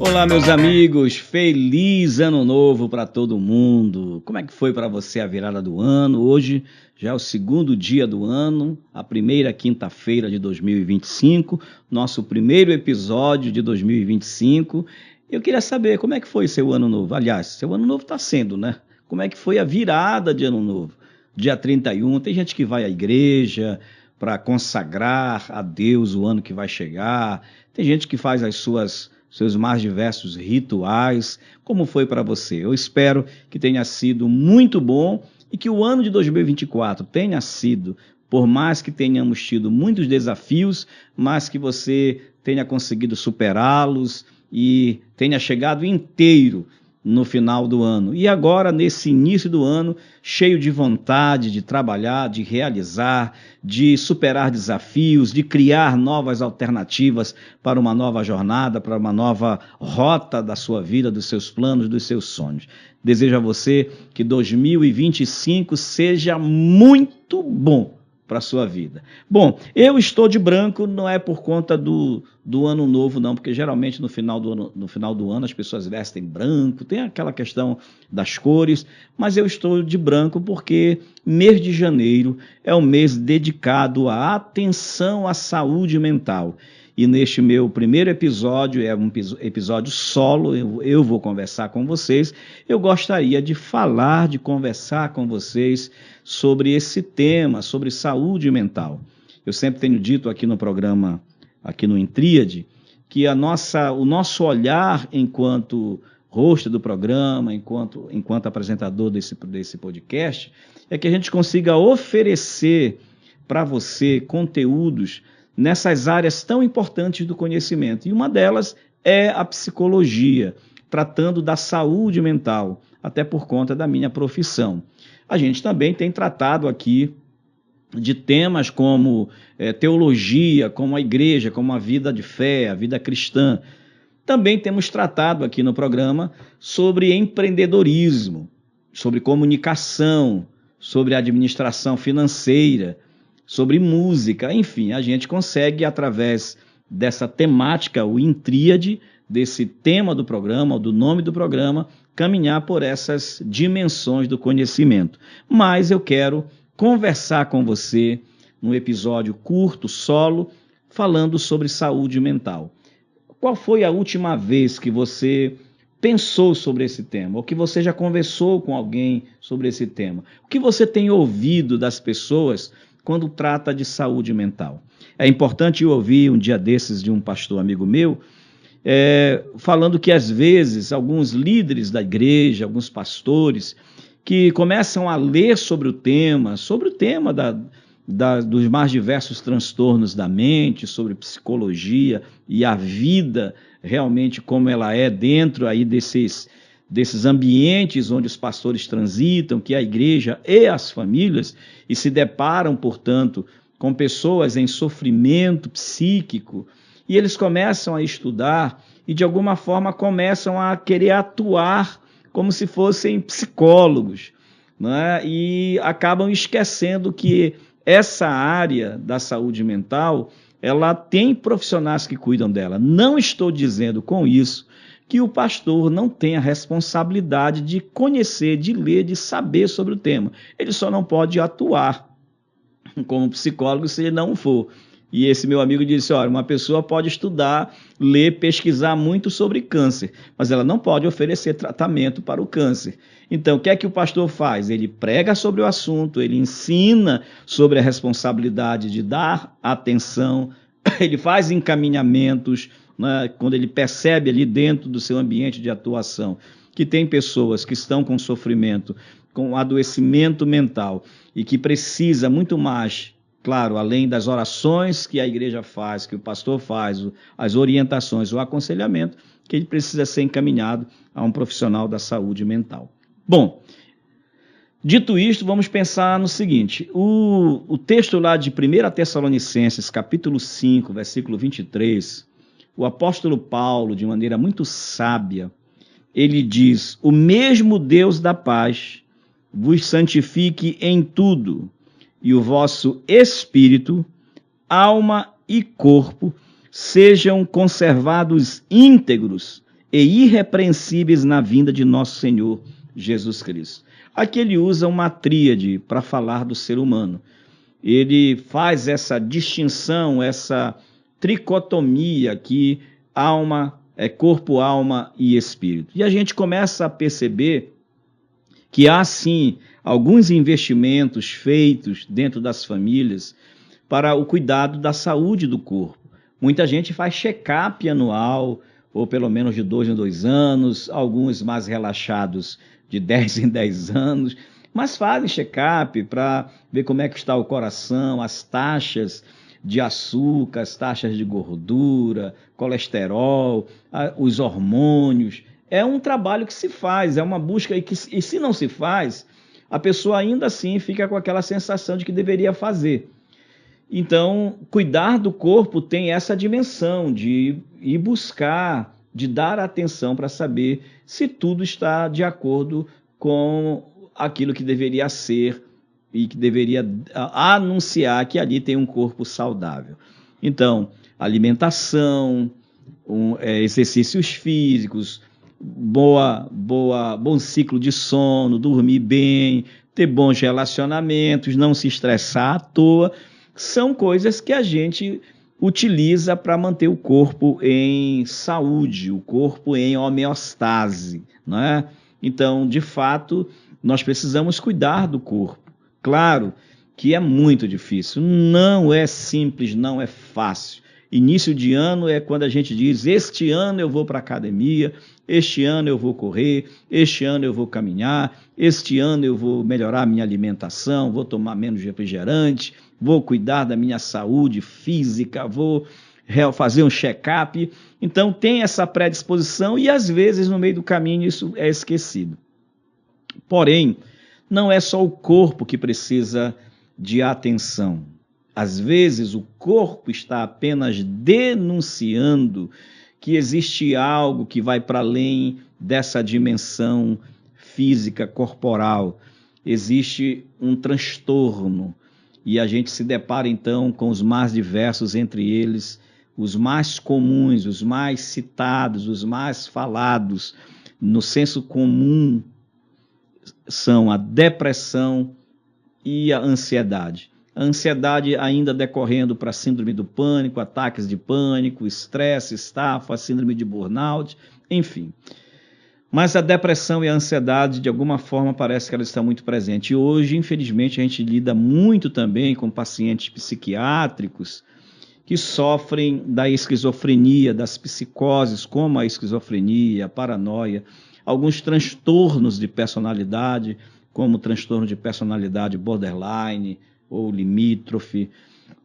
Olá, meus amigos, feliz ano novo para todo mundo. Como é que foi para você a virada do ano? Hoje já é o segundo dia do ano, a primeira quinta-feira de 2025, nosso primeiro episódio de 2025. Eu queria saber como é que foi seu ano novo. Aliás, seu ano novo está sendo, né? Como é que foi a virada de ano novo? Dia 31, tem gente que vai à igreja para consagrar a Deus o ano que vai chegar. Tem gente que faz seus mais diversos rituais. Como foi para você? Eu espero que tenha sido muito bom e que o ano de 2024 tenha sido, por mais que tenhamos tido muitos desafios, mas que você tenha conseguido superá-los e tenha chegado inteiro no final do ano. E agora, nesse início do ano, cheio de vontade de trabalhar, de realizar, de superar desafios, de criar novas alternativas para uma nova jornada, para uma nova rota da sua vida, dos seus planos, dos seus sonhos. Desejo a você que 2025 seja muito bom para a sua vida. Bom, eu estou de branco, não é por conta do ano novo, não, porque geralmente no final do ano as pessoas vestem branco, tem aquela questão das cores, mas eu estou de branco porque mês de janeiro é um mês dedicado à atenção à saúde mental. E neste meu primeiro episódio, é um episódio solo, eu vou conversar com vocês. Eu gostaria de falar, de conversar com vocês sobre esse tema, sobre saúde mental. Eu sempre tenho dito aqui no programa, aqui no Intríade, que o nosso olhar enquanto host do programa, enquanto apresentador desse podcast, é que a gente consiga oferecer para você conteúdos nessas áreas tão importantes do conhecimento. E uma delas é a psicologia, tratando da saúde mental, até por conta da minha profissão. A gente também tem tratado aqui de temas como teologia, como a igreja, como a vida de fé, a vida cristã. Também temos tratado aqui no programa sobre empreendedorismo, sobre comunicação, sobre administração financeira, sobre música, enfim, a gente consegue, através dessa temática, o Intríade, desse tema do programa, do nome do programa, caminhar por essas dimensões do conhecimento. Mas eu quero conversar com você num episódio curto, solo, falando sobre saúde mental. Qual foi a última vez que você pensou sobre esse tema? Ou que você já conversou com alguém sobre esse tema? O que você tem ouvido das pessoas quando trata de saúde mental? É importante eu ouvir um dia desses de um pastor amigo meu, falando que às vezes alguns líderes da igreja, alguns pastores, que começam a ler sobre o tema dos mais diversos transtornos da mente, sobre psicologia e a vida realmente como ela é dentro aí desses ambientes onde os pastores transitam, que é a igreja e as famílias, e se deparam, portanto, com pessoas em sofrimento psíquico, e eles começam a estudar e, de alguma forma, começam a querer atuar como se fossem psicólogos, né? E acabam esquecendo que essa área da saúde mental, ela tem profissionais que cuidam dela. Não estou dizendo com isso que o pastor não tem a responsabilidade de conhecer, de ler, de saber sobre o tema. Ele só não pode atuar como psicólogo se ele não for. E esse meu amigo disse, olha, uma pessoa pode estudar, ler, pesquisar muito sobre câncer, mas ela não pode oferecer tratamento para o câncer. Então, o que é que o pastor faz? Ele prega sobre o assunto, ele ensina sobre a responsabilidade de dar atenção, ele faz encaminhamentos, né, quando ele percebe ali dentro do seu ambiente de atuação que tem pessoas que estão com sofrimento, com adoecimento mental e que precisa muito mais, claro, além das orações que a igreja faz, que o pastor faz, as orientações, o aconselhamento, que ele precisa ser encaminhado a um profissional da saúde mental. Bom, dito isto, vamos pensar no seguinte, o texto lá de 1 Tessalonicenses, capítulo 5, versículo 23, o apóstolo Paulo, de maneira muito sábia, ele diz, o mesmo Deus da paz vos santifique em tudo, e o vosso espírito, alma e corpo sejam conservados íntegros e irrepreensíveis na vinda de nosso Senhor Jesus Cristo. Aqui ele usa uma tríade para falar do ser humano. Ele faz essa distinção, essa tricotomia aqui, corpo, alma e espírito. E a gente começa a perceber que há, sim, alguns investimentos feitos dentro das famílias para o cuidado da saúde do corpo. Muita gente faz check-up anual, ou pelo menos de 2 em 2 anos, alguns mais relaxados de 10 em 10 anos, mas fazem check-up para ver como é que está o coração, as taxas de açúcar, as taxas de gordura, colesterol, os hormônios. É um trabalho que se faz, é uma busca, e se não se faz, a pessoa ainda assim fica com aquela sensação de que deveria fazer. Então, cuidar do corpo tem essa dimensão de ir buscar, de dar atenção para saber se tudo está de acordo com aquilo que deveria ser e que deveria anunciar que ali tem um corpo saudável. Então, alimentação, exercícios físicos, bom ciclo de sono, dormir bem, ter bons relacionamentos, não se estressar à toa, são coisas que a gente utiliza para manter o corpo em saúde, o corpo em homeostase, não é? Então, de fato, nós precisamos cuidar do corpo. Claro que é muito difícil, não é simples, não é fácil. Início de ano é quando a gente diz: este ano eu vou para a academia, este ano eu vou correr, este ano eu vou caminhar, este ano eu vou melhorar a minha alimentação, vou tomar menos refrigerante, vou cuidar da minha saúde física, vou fazer um check-up. Então tem essa predisposição e às vezes no meio do caminho isso é esquecido. Porém, não é só o corpo que precisa de atenção. Às vezes o corpo está apenas denunciando que existe algo que vai para além dessa dimensão física, corporal. Existe um transtorno e a gente se depara então com os mais diversos, entre eles os mais comuns, os mais citados, os mais falados no senso comum são a depressão e a ansiedade. A ansiedade ainda decorrendo para a síndrome do pânico, ataques de pânico, estresse, estafa, síndrome de burnout, enfim. Mas a depressão e a ansiedade, de alguma forma, parece que elas estão muito presentes. E hoje, infelizmente, a gente lida muito também com pacientes psiquiátricos que sofrem da esquizofrenia, das psicoses, como a esquizofrenia, a paranoia, alguns transtornos de personalidade, como o transtorno de personalidade borderline, ou limítrofe,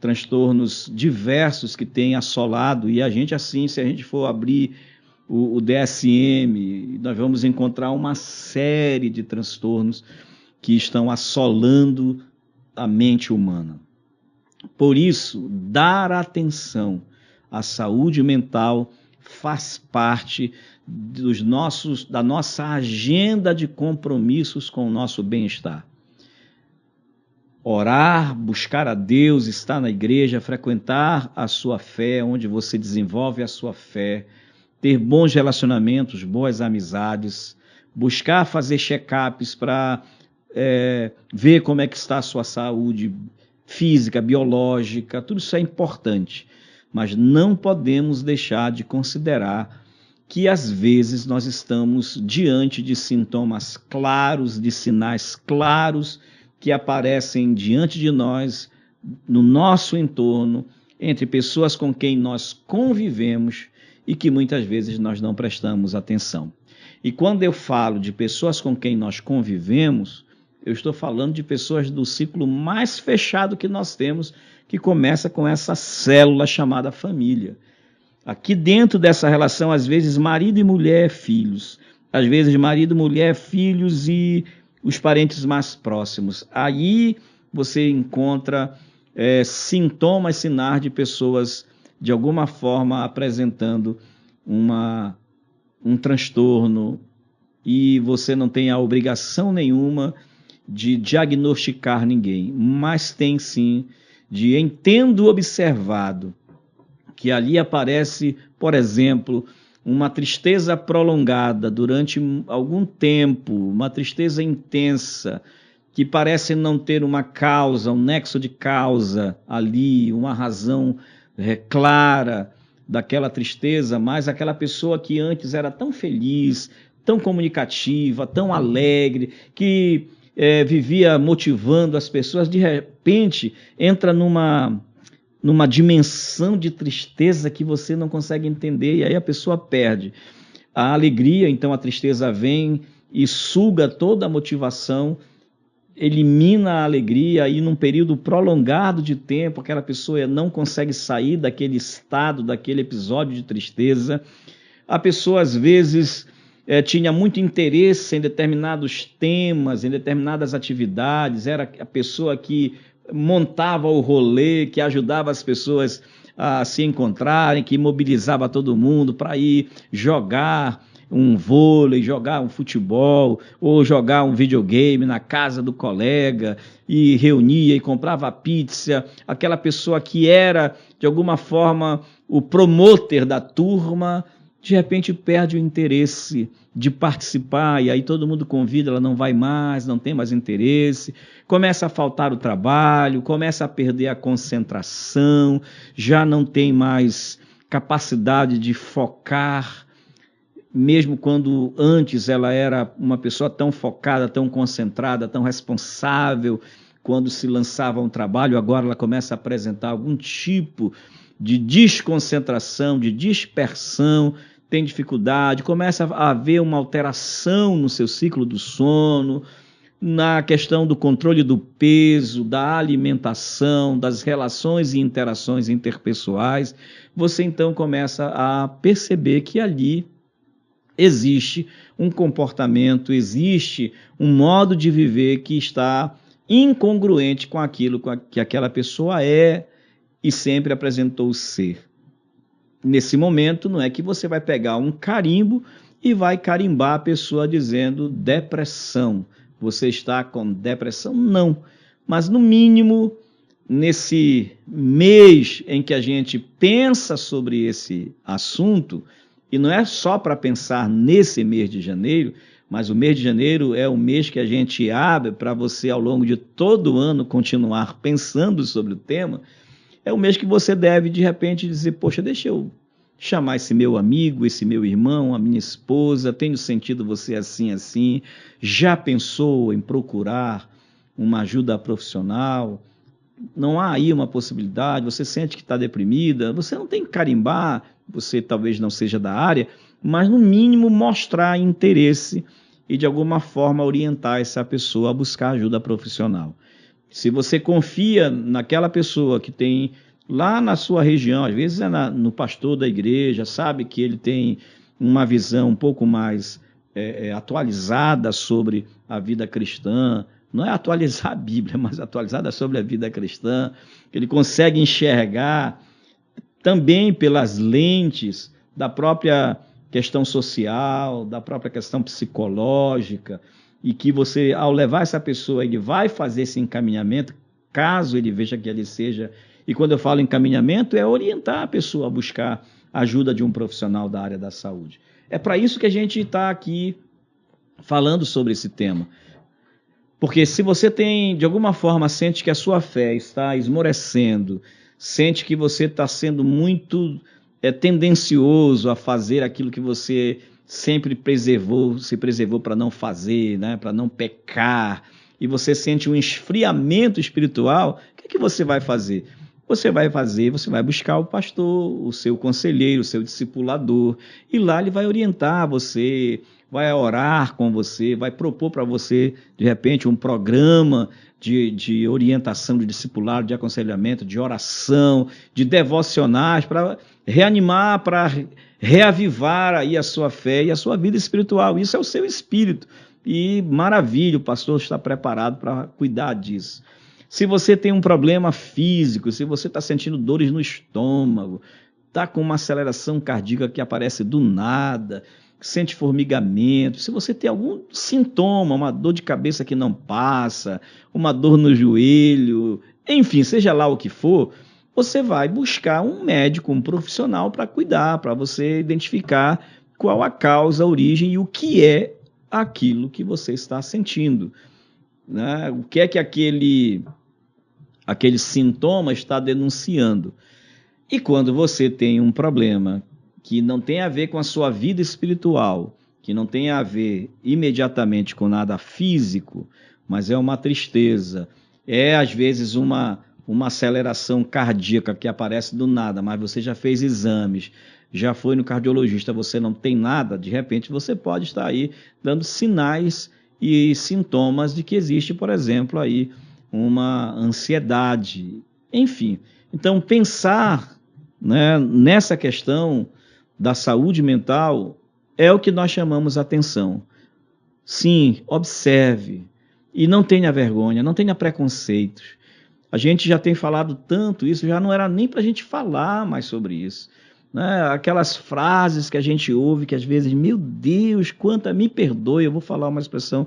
transtornos diversos que têm assolado, e a gente assim, se a gente for abrir o DSM, nós vamos encontrar uma série de transtornos que estão assolando a mente humana. Por isso, dar atenção à saúde mental faz parte da nossa agenda de compromissos com o nosso bem-estar. Orar, buscar a Deus, estar na igreja, frequentar a sua fé, onde você desenvolve a sua fé, ter bons relacionamentos, boas amizades, buscar fazer check-ups para ver como é que está a sua saúde física, biológica, tudo isso é importante, mas não podemos deixar de considerar que às vezes nós estamos diante de sintomas claros, de sinais claros, que aparecem diante de nós, no nosso entorno, entre pessoas com quem nós convivemos e que muitas vezes nós não prestamos atenção. E quando eu falo de pessoas com quem nós convivemos, eu estou falando de pessoas do ciclo mais fechado que nós temos, que começa com essa célula chamada família. Aqui dentro dessa relação, às vezes marido e mulher, filhos, às vezes marido, mulher, filhos e os parentes mais próximos. Aí você encontra sintomas, sinais de pessoas, de alguma forma, apresentando um transtorno, e você não tem a obrigação nenhuma de diagnosticar ninguém, mas tem sim de, tendo observado que ali aparece, por exemplo, uma tristeza prolongada durante algum tempo, uma tristeza intensa, que parece não ter uma causa, um nexo de causa ali, uma razão clara daquela tristeza, mas aquela pessoa que antes era tão feliz, tão comunicativa, tão alegre, que vivia motivando as pessoas, de repente entra numa dimensão de tristeza que você não consegue entender, e aí a pessoa perde a alegria. Então a tristeza vem e suga toda a motivação, elimina a alegria, e num período prolongado de tempo aquela pessoa não consegue sair daquele estado, daquele episódio de tristeza. A pessoa às vezes tinha muito interesse em determinados temas, em determinadas atividades, era a pessoa que montava o rolê, que ajudava as pessoas a se encontrarem, que mobilizava todo mundo para ir jogar um vôlei, jogar um futebol, ou jogar um videogame na casa do colega, e reunia e comprava pizza. Aquela pessoa que era, de alguma forma, o promotor da turma, de repente perde o interesse de participar, e aí todo mundo convida, ela não vai mais, não tem mais interesse, começa a faltar o trabalho, começa a perder a concentração, já não tem mais capacidade de focar, mesmo quando antes ela era uma pessoa tão focada, tão concentrada, tão responsável, quando se lançava um trabalho, agora ela começa a apresentar algum tipo de desconcentração, de dispersão, tem dificuldade, começa a haver uma alteração no seu ciclo do sono, na questão do controle do peso, da alimentação, das relações e interações interpessoais. Você então começa a perceber que ali existe um comportamento, existe um modo de viver que está incongruente com aquilo que aquela pessoa é e sempre apresentou ser. Nesse momento, não é que você vai pegar um carimbo e vai carimbar a pessoa dizendo depressão. Você está com depressão? Não. Mas, no mínimo, nesse mês em que a gente pensa sobre esse assunto, e não é só para pensar nesse mês de janeiro, mas o mês de janeiro é o mês que a gente abre para você, ao longo de todo o ano, continuar pensando sobre o tema. É o mês que você deve, de repente, dizer, poxa, deixa eu chamar esse meu amigo, esse meu irmão, a minha esposa, tenho sentido você assim, assim, já pensou em procurar uma ajuda profissional? Não há aí uma possibilidade? Você sente que está deprimida? Você não tem que carimbar, você talvez não seja da área, mas no mínimo mostrar interesse e de alguma forma orientar essa pessoa a buscar ajuda profissional. Se você confia naquela pessoa que tem lá na sua região, às vezes no pastor da igreja, sabe que ele tem uma visão um pouco mais atualizada sobre a vida cristã, não é atualizar a Bíblia, mas atualizada sobre a vida cristã, ele consegue enxergar também pelas lentes da própria questão social, da própria questão psicológica, e que você, ao levar essa pessoa, ele vai fazer esse encaminhamento, caso ele veja que ele seja, e quando eu falo encaminhamento, é orientar a pessoa a buscar ajuda de um profissional da área da saúde. É para isso que a gente está aqui falando sobre esse tema. Porque se você tem, de alguma forma, sente que a sua fé está esmorecendo, sente que você está sendo muito tendencioso a fazer aquilo que você sempre se preservou para não fazer, né, para não pecar, e você sente um esfriamento espiritual, o que você vai fazer? Você vai buscar o pastor, o seu conselheiro, o seu discipulador, e lá ele vai orientar você, vai orar com você, vai propor para você, de repente, um programa de orientação, de discipulado, de aconselhamento, de oração, de devocionais, para reanimar, para reavivar aí a sua fé e a sua vida espiritual. Isso é o seu espírito. E maravilha, o pastor está preparado para cuidar disso. Se você tem um problema físico, se você está sentindo dores no estômago, está com uma aceleração cardíaca que aparece do nada, sente formigamento, se você tem algum sintoma, uma dor de cabeça que não passa, uma dor no joelho, enfim, seja lá o que for, você vai buscar um médico, um profissional para cuidar, para você identificar qual a causa, a origem e o que é aquilo que você está sentindo, né? O que é que aquele sintoma está denunciando. E quando você tem um problema que não tem a ver com a sua vida espiritual, que não tem a ver imediatamente com nada físico, mas é uma tristeza, é às vezes uma aceleração cardíaca que aparece do nada, mas você já fez exames, já foi no cardiologista, você não tem nada, de repente você pode estar aí dando sinais e sintomas de que existe, por exemplo, aí uma ansiedade, enfim. Então, pensar, né, nessa questão da saúde mental é o que nós chamamos atenção. Sim, observe e não tenha vergonha, não tenha preconceitos. A gente já tem falado tanto isso, já não era nem para a gente falar mais sobre isso, né? Aquelas frases que a gente ouve que às vezes, meu Deus, quanta, me perdoe, eu vou falar uma expressão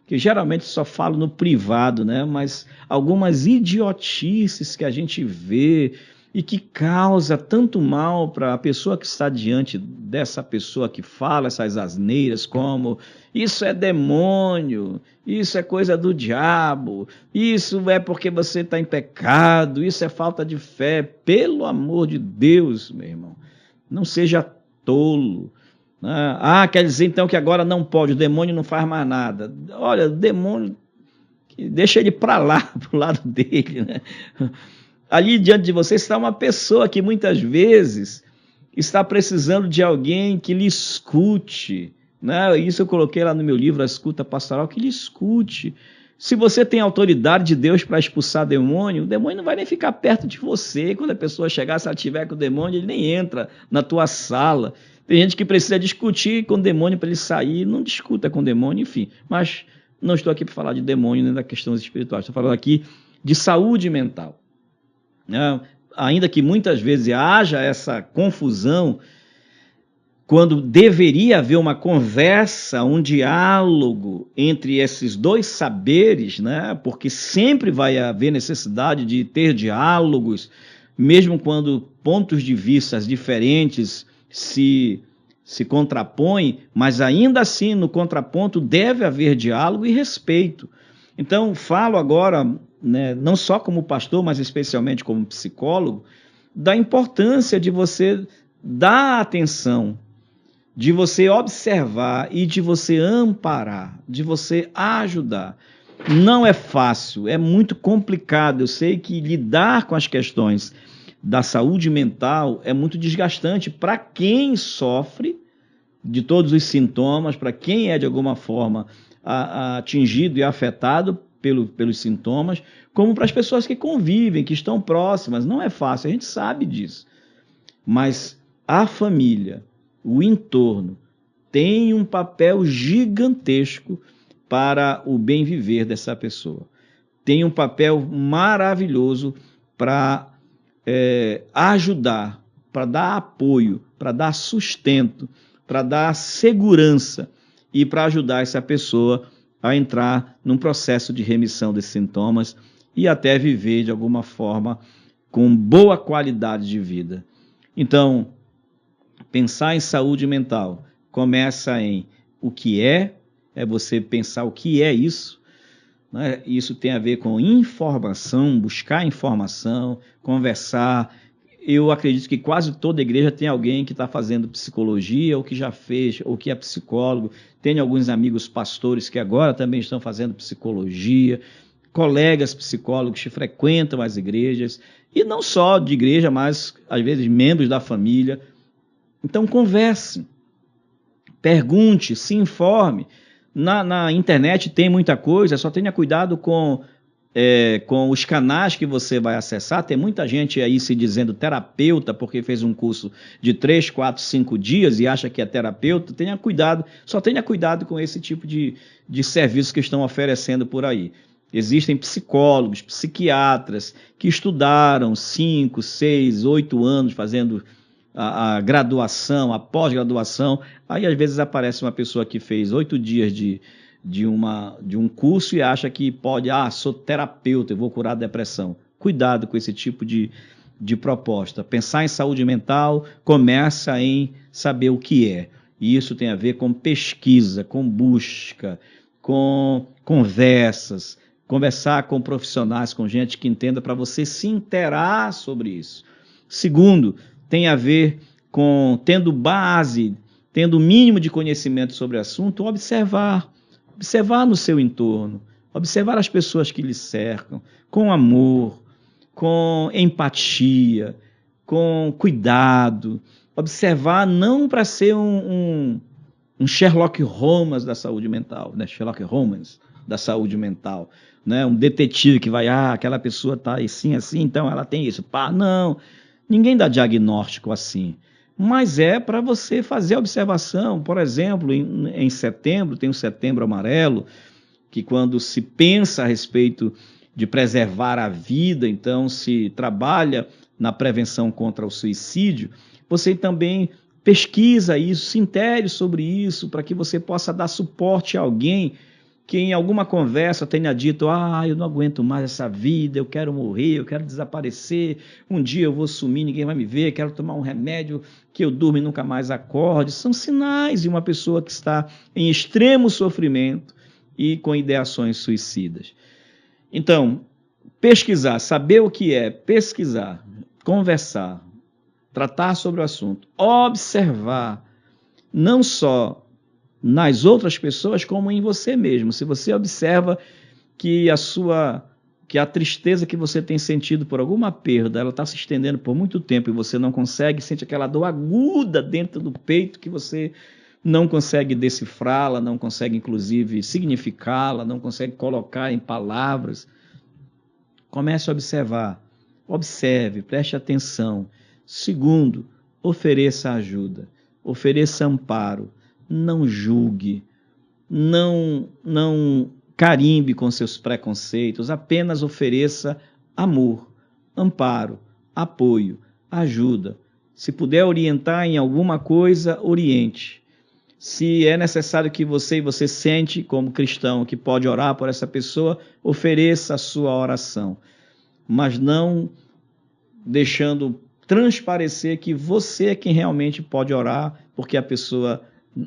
que geralmente só falo no privado, né? Mas algumas idiotices que a gente vê e que causa tanto mal para a pessoa que está diante dessa pessoa que fala essas asneiras, como isso é demônio, isso é coisa do diabo, isso é porque você está em pecado, isso é falta de fé. Pelo amor de Deus, meu irmão, não seja tolo. Ah, quer dizer então que agora não pode, o demônio não faz mais nada. Olha, o demônio, deixa ele para lá, para o lado dele, né? Ali diante de você está uma pessoa que muitas vezes está precisando de alguém que lhe escute, né? Isso eu coloquei lá no meu livro, A Escuta Pastoral, que lhe escute. Se você tem autoridade de Deus para expulsar demônio, o demônio não vai nem ficar perto de você. Quando a pessoa chegar, se ela tiver com o demônio, ele nem entra na tua sala. Tem gente que precisa discutir com o demônio para ele sair, não discuta com o demônio, enfim. Mas não estou aqui para falar de demônio nem das questões espirituais, estou falando aqui de saúde mental. Ainda que muitas vezes haja essa confusão, quando deveria haver uma conversa, um diálogo entre esses dois saberes, né? Porque sempre vai haver necessidade de ter diálogos, mesmo quando pontos de vista diferentes se contrapõem, mas ainda assim no contraponto deve haver diálogo e respeito. Então, falo agora, né, não só como pastor, mas especialmente como psicólogo, da importância de você dar atenção, de você observar e de você amparar, de você ajudar. Não é fácil, é muito complicado. Eu sei que lidar com as questões da saúde mental é muito desgastante para quem sofre de todos os sintomas, para quem é de alguma forma atingido e afetado pelos sintomas, como para as pessoas que convivem, que estão próximas. Não é fácil, a gente sabe disso. Mas a família, o entorno, tem um papel gigantesco para o bem viver dessa pessoa. Tem um papel maravilhoso para ajudar, para dar apoio, para dar sustento, para dar segurança e para ajudar essa pessoa a entrar num processo de remissão desses sintomas e até viver de alguma forma com boa qualidade de vida. Então, pensar em saúde mental começa em o que é você pensar o que é isso, né? Isso tem a ver com informação, buscar informação, conversar. Eu acredito que quase toda igreja tem alguém que está fazendo psicologia, ou que já fez, ou que é psicólogo. Tenho alguns amigos pastores que agora também estão fazendo psicologia, colegas psicólogos que frequentam as igrejas, e não só de igreja, mas às vezes membros da família. Então converse, pergunte, se informe. Na internet tem muita coisa, só tenha cuidado com os canais que você vai acessar. Tem muita gente aí se dizendo terapeuta porque fez um curso de 3, 4, 5 dias e acha que é terapeuta. Tenha cuidado, só tenha cuidado com esse tipo de serviço que estão oferecendo por aí. Existem psicólogos, psiquiatras que estudaram 5, 6, 8 anos fazendo a graduação, a pós-graduação. Aí às vezes aparece uma pessoa que fez 8 dias de um curso e acha que pode, sou terapeuta, eu vou curar a depressão. Cuidado com esse tipo de de proposta. Pensar em saúde mental começa em saber o que é. E isso tem a ver com pesquisa, com busca, com conversas, conversar com profissionais, com gente que entenda, para você se inteirar sobre isso. Segundo, tem a ver com tendo base, tendo o mínimo de conhecimento sobre o assunto, observar no seu entorno, observar as pessoas que lhe cercam, com amor, com empatia, com cuidado, observar não para ser um Sherlock Holmes da saúde mental, né? Sherlock Holmes da saúde mental, né? Um detetive que vai, aquela pessoa está assim, então ela tem isso. Pá, não, ninguém dá diagnóstico assim, mas é para você fazer observação. Por exemplo, em setembro, tem o Setembro Amarelo, que quando se pensa a respeito de preservar a vida, então se trabalha na prevenção contra o suicídio, você também pesquisa isso, se intere sobre isso, para que você possa dar suporte a alguém que em alguma conversa tenha dito, eu não aguento mais essa vida, eu quero morrer, eu quero desaparecer, um dia eu vou sumir, ninguém vai me ver, quero tomar um remédio que eu durmo e nunca mais acorde. São sinais de uma pessoa que está em extremo sofrimento e com ideações suicidas. Então, pesquisar, saber o que é, pesquisar, conversar, tratar sobre o assunto, observar, não só nas outras pessoas, como em você mesmo. Se você observa que a tristeza que você tem sentido por alguma perda, ela está se estendendo por muito tempo e você não consegue, sente aquela dor aguda dentro do peito que você não consegue decifrá-la, não consegue, inclusive, significá-la, não consegue colocar em palavras. Comece a observar. Observe, preste atenção. Segundo, ofereça ajuda, ofereça amparo, não julgue, não carimbe com seus preconceitos, apenas ofereça amor, amparo, apoio, ajuda. Se puder orientar em alguma coisa, oriente. Se é necessário que você sente como cristão que pode orar por essa pessoa, ofereça a sua oração, mas não deixando transparecer que você é quem realmente pode orar, porque a pessoa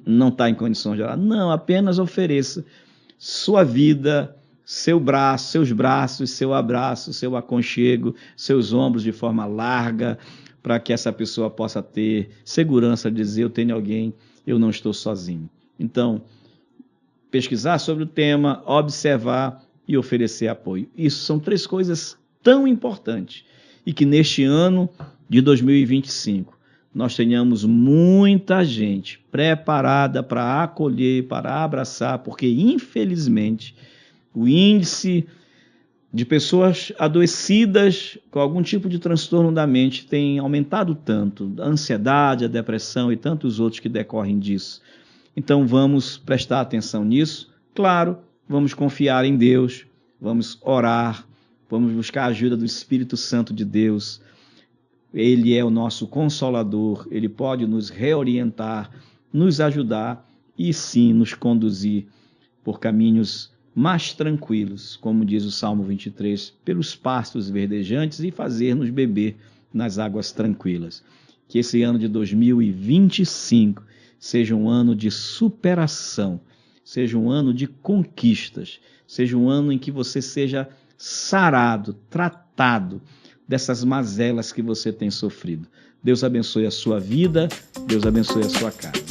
não está em condições de orar. Não, apenas ofereça sua vida, seus braços, seu abraço, seu aconchego, seus ombros de forma larga, para que essa pessoa possa ter segurança de dizer, eu tenho alguém, eu não estou sozinho. Então, pesquisar sobre o tema, observar e oferecer apoio. Isso são 3 coisas tão importantes e que neste ano de 2025 nós tenhamos muita gente preparada para acolher, para abraçar, porque infelizmente o índice de pessoas adoecidas com algum tipo de transtorno da mente tem aumentado tanto, a ansiedade, a depressão e tantos outros que decorrem disso. Então vamos prestar atenção nisso. Claro, vamos confiar em Deus, vamos orar, vamos buscar a ajuda do Espírito Santo de Deus. Ele é o nosso consolador, ele pode nos reorientar, nos ajudar e sim nos conduzir por caminhos mais tranquilos, como diz o Salmo 23, pelos pastos verdejantes e fazer-nos beber nas águas tranquilas. Que esse ano de 2025 seja um ano de superação, seja um ano de conquistas, seja um ano em que você seja sarado, tratado dessas mazelas que você tem sofrido. Deus abençoe a sua vida, Deus abençoe a sua casa.